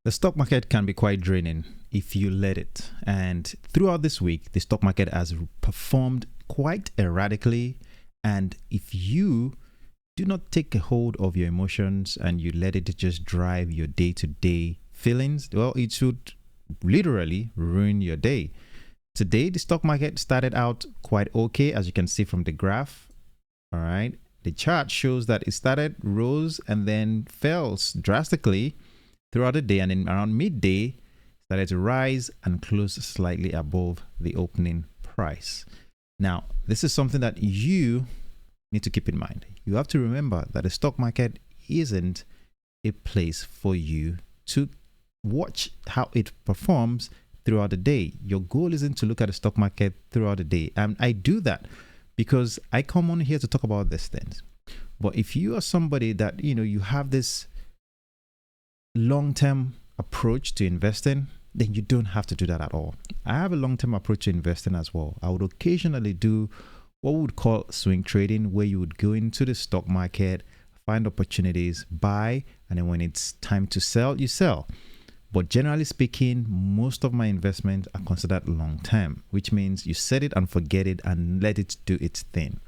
The stock market can be quite draining if you let it. And throughout this week, the stock market has performed quite erratically. And if you do not take a hold of your emotions and you let it just drive your day to day feelings, well, it should literally ruin your day. Today, the stock market started out quite okay, as you can see from the graph. All right. The chart shows that it started, rose, and then fell drastically throughout the day, and then around midday started to rise and close slightly above the opening price. Now, this is something that you need to keep in mind. You have to remember that the stock market isn't a place for you to watch how it performs throughout the day. Your goal isn't to look at the stock market throughout the day. And I do that because I come on here to talk about these things. But if you are somebody that, you have this long-term approach to investing, then you don't have to do that at all. I have a long-term approach to investing as well. I would occasionally do what we would call swing trading, where you would go into the stock market, find opportunities, buy, and then when it's time to sell, you sell. But generally speaking, most of my investments are considered long-term, which means you set it and forget it and let it do its thing.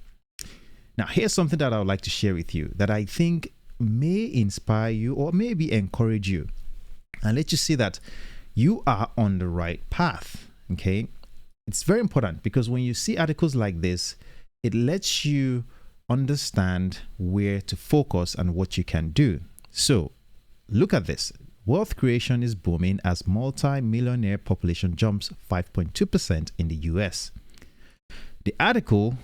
Now, here's something that I would like to share with you that I think may inspire you or maybe encourage you and let you see that you are on the right path. Okay. It's very important because when you see articles like this, it lets you understand where to focus and what you can do. So look at this. Wealth creation is booming as multi-millionaire population jumps 5.2% in the US. The article,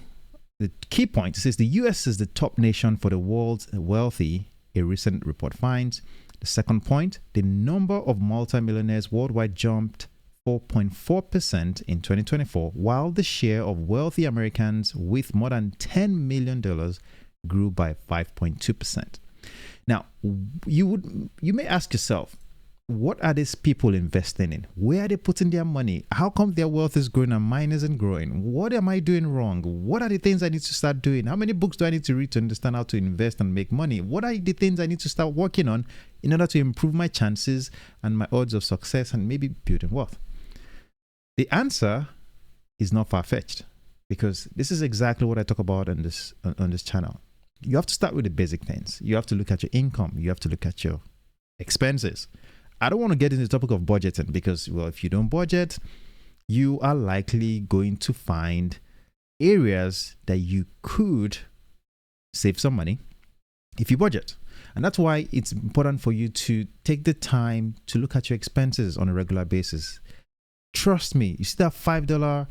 the key point, says the US is the top nation for the world's wealthy, a recent report finds. The second point, the number of multimillionaires worldwide jumped 4.4% in 2024, while the share of wealthy Americans with more than $10 million grew by 5.2%. Now, you may ask yourself, what are these people investing in? Where are they putting their money? How come their wealth is growing and mine isn't growing? What am I doing wrong? What are the things I need to start doing? How many books do I need to read to understand how to invest and make money? What are the things I need to start working on in order to improve my chances and my odds of success and maybe building wealth? The answer is not far-fetched, because this is exactly what I talk about on this channel. You have to start with the basic things. You have to look at your income. You have to look at your expenses. I don't want to get into the topic of budgeting because, well, if you don't budget, you are likely going to find areas that you could save some money if you budget. And that's why it's important for you to take the time to look at your expenses on a regular basis. Trust me, you see that $5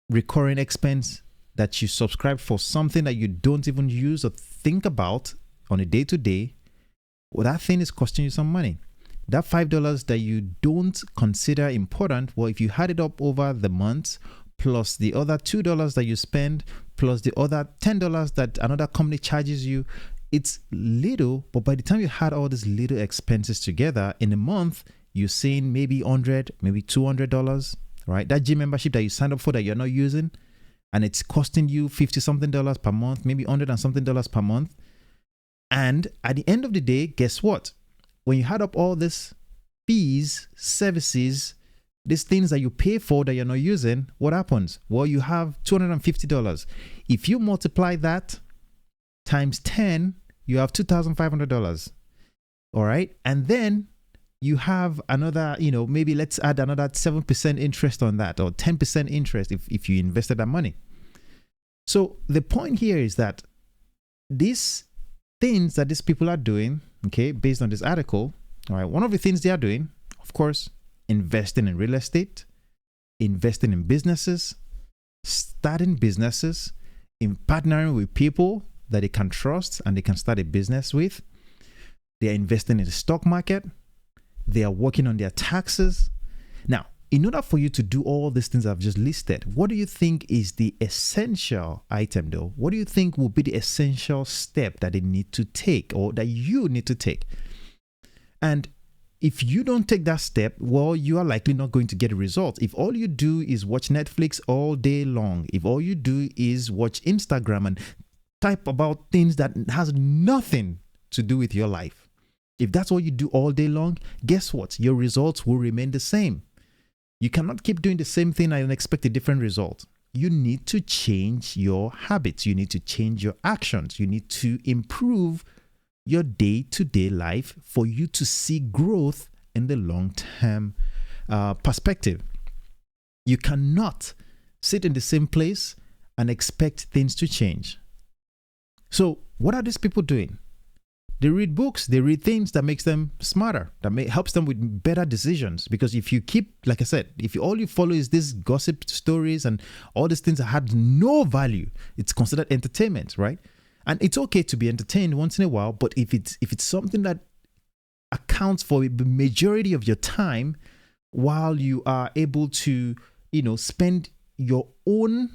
recurring expense that you subscribe for something that you don't even use or think about on a day-to-day, well, that thing is costing you some money. That $5 that you don't consider important, well, if you add it up over the month, plus the other $2 that you spend, plus the other $10 that another company charges you, it's little, but by the time you add all these little expenses together in a month, you're seeing maybe $100, maybe $200, right? That gym membership that you signed up for that you're not using, and it's costing you $50 something per month, maybe $100 and something per month. And at the end of the day, guess what? When you add up all these fees, services, these things that you pay for that you're not using, what happens? Well, you have $250. If you multiply that times 10, you have $2,500. All right. And then you have another, maybe let's add another 7% interest on that, or 10% interest if you invested that money. So the point here is that these things that these people are doing, okay, based on this article, all right, one of the things they are doing, of course, investing in real estate, investing in businesses, starting businesses, in partnering with people that they can trust and they can start a business with. They are investing in the stock market. They are working on their taxes. Now, in order for you to do all these things I've just listed, what do you think is the essential item though? What do you think will be the essential step that they need to take or that you need to take? And if you don't take that step, well, you are likely not going to get a result. If all you do is watch Netflix all day long, if all you do is watch Instagram and type about things that has nothing to do with your life, If that's what you do all day long, guess what? Your results will remain the same. You cannot keep doing the same thing and expect a different result. You need to change your habits. You need to change your actions. You need to improve your day-to-day life for you to see growth in the long-term perspective. You cannot sit in the same place and expect things to change. So what are these people doing? They read books, they read things that makes them smarter, that helps them with better decisions. Because if you keep, like I said, if all you follow is these gossip stories and all these things that had no value, it's considered entertainment, right? And it's okay to be entertained once in a while, but if it's something that accounts for the majority of your time, while you are able to, spend your own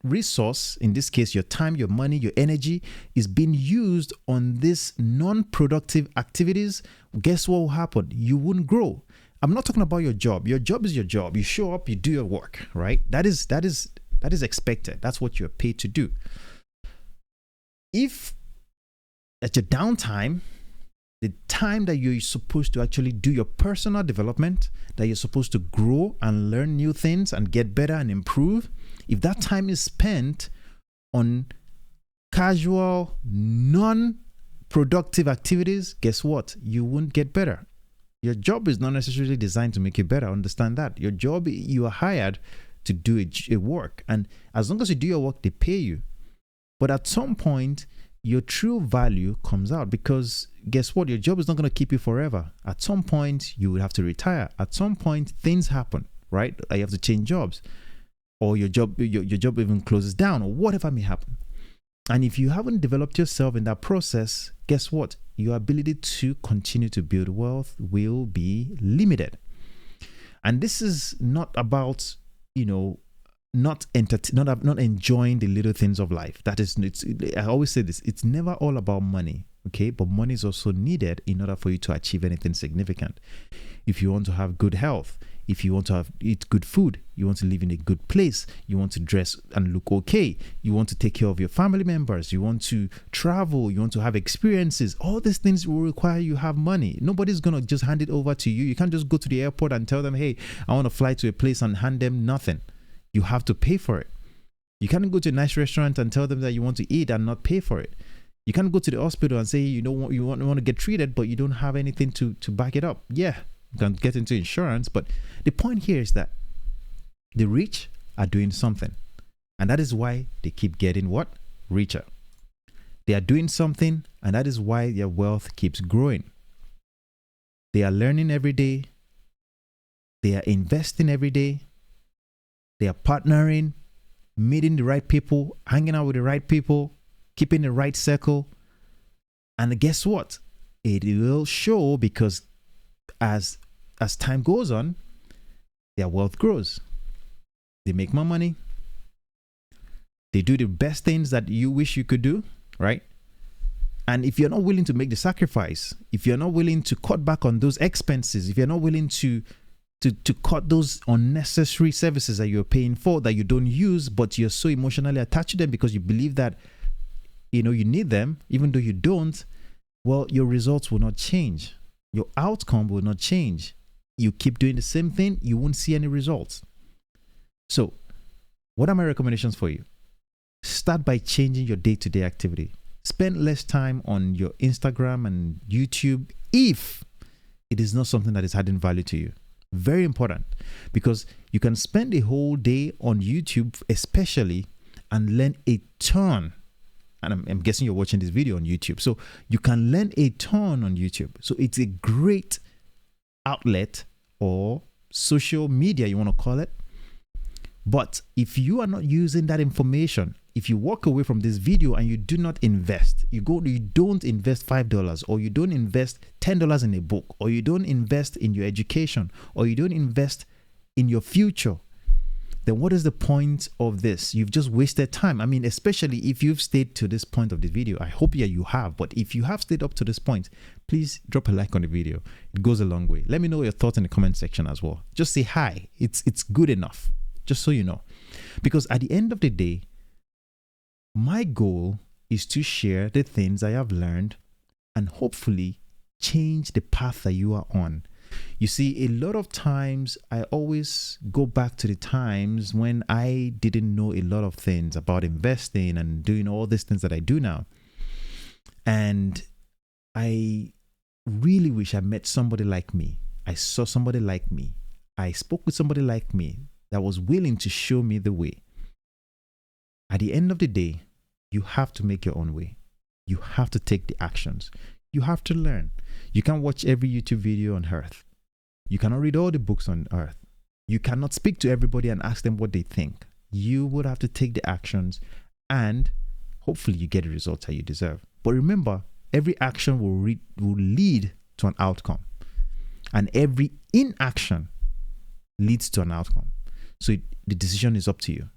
resource, in this case your time, your money, your energy is being used on these non-productive activities, guess what will happen? You wouldn't grow. I'm not talking about your job. Your job is your job. You show up, you do your work, right? That is expected. That's what you're paid to do. If at your downtime, the time that you're supposed to actually do your personal development, that you're supposed to grow and learn new things and get better and improve, if that time is spent on casual, non-productive activities, guess what? You won't get better. Your job is not necessarily designed to make you better. Understand that. Your job, you are hired to do a work. And as long as you do your work, they pay you. But at some point, your true value comes out, because guess what? Your job is not going to keep you forever. At some point, you will have to retire. At some point, things happen, right? You have to change jobs, or your job even closes down, or whatever may happen. And if you haven't developed yourself in that process, guess what? Your ability to continue to build wealth will be limited. And this is not about, not enjoying the little things of life. I always say this, it's never all about money, okay? But money is also needed in order for you to achieve anything significant. If you want to have good health, if you want to eat good food, you want to live in a good place, you want to dress and look okay, you want to take care of your family members, you want to travel, you want to have experiences, all these things will require you have money. Nobody's going to just hand it over to you. You can't just go to the airport and tell them, hey, I want to fly to a place, and hand them nothing. You have to pay for it. You can't go to a nice restaurant and tell them that you want to eat and not pay for it. You can't go to the hospital and say you want to get treated, but you don't have anything to back it up. Yeah, you can get into insurance, but the point here is that the rich are doing something, and that is why they keep getting what? Richer. They are doing something, and that is why their wealth keeps growing. They are learning every day. They are investing every day. They are partnering, meeting the right people, hanging out with the right people, keeping the right circle. And guess what? It will show, because as time goes on, their wealth grows. They make more money. They do the best things that you wish you could do, right? And if you're not willing to make the sacrifice, if you're not willing to cut back on those expenses, if you're not willing to cut those unnecessary services that you're paying for, that you don't use, but you're so emotionally attached to them because you believe that, you need them, even though you don't, well, your results will not change. Your outcome will not change. You keep doing the same thing, you won't see any results. So, what are my recommendations for you? Start by changing your day-to-day activity. Spend less time on your Instagram and YouTube if it is not something that is adding value to you. Very important, because you can spend a whole day on YouTube especially and learn a ton. And I'm guessing you're watching this video on YouTube. So you can learn a ton on YouTube. So it's a great outlet, or social media, you want to call it. But if you are not using that information, if you walk away from this video and you do not invest, you don't invest $5, or you don't invest $10 in a book, or you don't invest in your education, or you don't invest in your future, then what is the point of this? You've just wasted time. I mean, especially if you've stayed to this point of the video. I hope you have, but if you have stayed up to this point, please drop a like on the video. It goes a long way. Let me know your thoughts in the comment section as well. Just say hi. It's good enough, just so you know. Because at the end of the day, my goal is to share the things I have learned and hopefully change the path that you are on. You see, a lot of times I always go back to the times when I didn't know a lot of things about investing and doing all these things that I do now. And I really wish I met somebody like me. I saw somebody like me. I spoke with somebody like me that was willing to show me the way. At the end of the day, you have to make your own way. You have to take the actions. You have to learn. You can't watch every YouTube video on earth. You cannot read all the books on earth. You cannot speak to everybody and ask them what they think. You would have to take the actions, and hopefully you get the results that you deserve. But remember, every action will lead to an outcome, and every inaction leads to an outcome. So the decision is up to you.